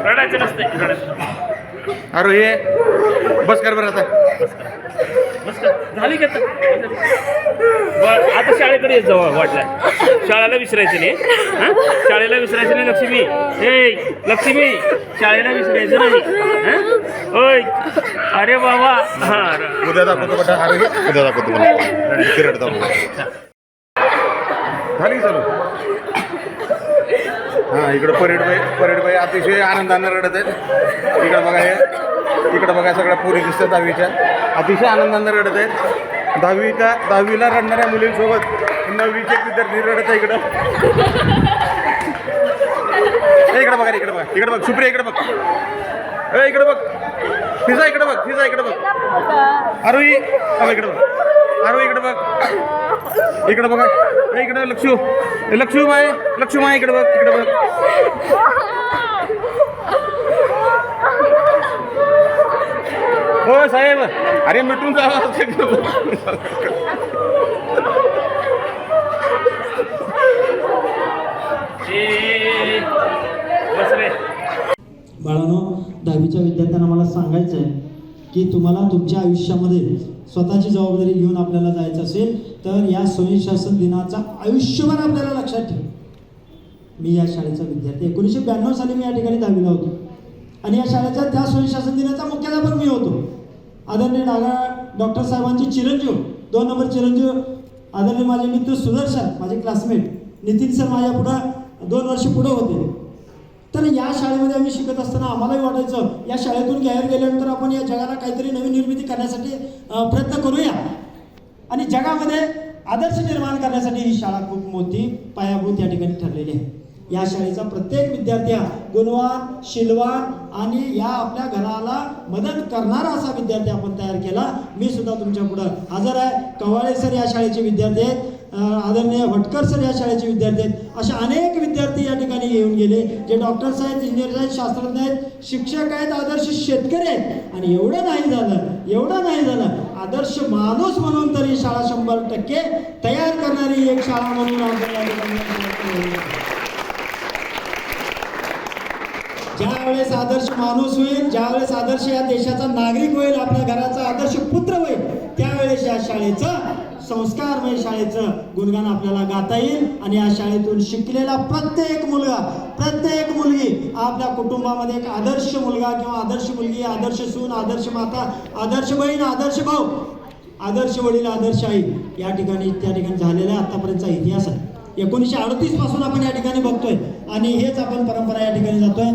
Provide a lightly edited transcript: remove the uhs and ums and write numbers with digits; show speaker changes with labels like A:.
A: रडायचं नसते रडायचं.
B: अरे हे बस कर बरं आता.
A: बस का झाली का आता शाळेकडे येत जाऊ वाटलं. शाळेला विसरायचं नाही. हां शाळेला विसरायचं नाही लक्ष्मी. ए लक्ष्मी शाळेला विसरायचं नाही. हां ओय अरे बाबा. हां
B: उद्या दाखवतो बेटा. अरे उद्या दाखवतो मला रडता झाली चालू. हां इकडं परेडबाई अतिशय आनंदानं रडत आहेत. इकडं बघा हे इकडं बघा सगळ्या पोरी दिसतात दहावीच्या. अतिशय आनंदानं रडत आहेत. दहावीला रडणाऱ्या मुलींसोबत 9वीचे विद्यार्थी रडत आहे इकडं. इकडं बघा इकडं बघ सुप्रिया इकडं बघ. इकडं बघ फिजा इकडं बघ. आरोही इकडं बघ. आरोही इकडं बघ. इकडं बघा इकडं लक्ष्मी माय इकडं बघ. हो साहेब अरे मिटून जा.
C: बाळांनो, 10वीच्या विद्यार्थ्यांना मला सांगायचं आहे की तुम्हाला तुमच्या आयुष्यामध्ये स्वतःची जबाबदारी घेऊन आपल्याला जायचं असेल तर या स्वयंशासन दिनाचा आयुष्यभर आपल्याला लक्षात ठेवा. मी या शाळेचा विद्यार्थी 1992 साली मी या ठिकाणी 10वीला होतो आणि या शाळेचा त्या स्वयंशासन दिनाचा मुख्याध्यापक मी होतो. आदरणीय डॉक्टर साहेबांचे चिरंजीव 2 नंबर चिरंजीव आदरणीय माझे मित्र सुदर्शन माझे क्लासमेट नितीन सर माझ्या पुढं 2 वर्ष पुढं होते. तर या शाळेमध्ये आम्ही शिकत असताना आम्हालाही वाटायचं या शाळेतून बाहेर गेल्यानंतर आपण या जगाला काहीतरी नवीन निर्मिती करण्यासाठी प्रयत्न करूया आणि जगामध्ये आदर्श निर्माण करण्यासाठी ही शाळा खूप मोठी पायाभूत या ठिकाणी ठरलेली आहे. या शाळेचा प्रत्येक विद्यार्थी गुणवान शीलवान आणि या आपल्या घराला मदत करणारा असा विद्यार्थी आपण तयार केला. मी सुद्धा तुमच्या पुढं हजर आहे. कवाळे सर या शाळेचे विद्यार्थी आहेत. आदरणीय भटकर सर या शाळेचे विद्यार्थी आहेत. अशा अनेक विद्यार्थी या ठिकाणी येऊन गेले जे डॉक्टर्स आहेत, इंजिनियर्स आहेत, शास्त्रज्ञ आहेत, शिक्षक आहेत, आदर्श शेतकरी आहेत. आणि एवढं नाही झालं आदर्श माणूस म्हणून तरी शाळा 100% तयार करणारी एक शाळा म्हणून आपण या ठिकाणी ज्यावेळेस आदर्श माणूस होईल, ज्यावेळेस आदर्श या देशाचा नागरिक होईल, आपल्या घराचा आदर्श पुत्र होईल, त्यावेळेस या शाळेचं संस्कारमय शाळेचं गुणगान आपल्याला गाता येईल. आणि या शाळेतून शिकलेला प्रत्येक मुलगा प्रत्येक मुलगी आपल्या कुटुंबामध्ये एक आदर्श मुलगा किंवा आदर्श मुलगी, आदर्श सून, आदर्श माता, आदर्श बहीण, आदर्श भाऊ, आदर्श वडील, आदर्श आई या ठिकाणी त्या ठिकाणी झालेला आतापर्यंतचा इतिहास आहे. 1938 पासून आपण या ठिकाणी बघतोय आणि हेच आपण परंपरा या ठिकाणी जातोय.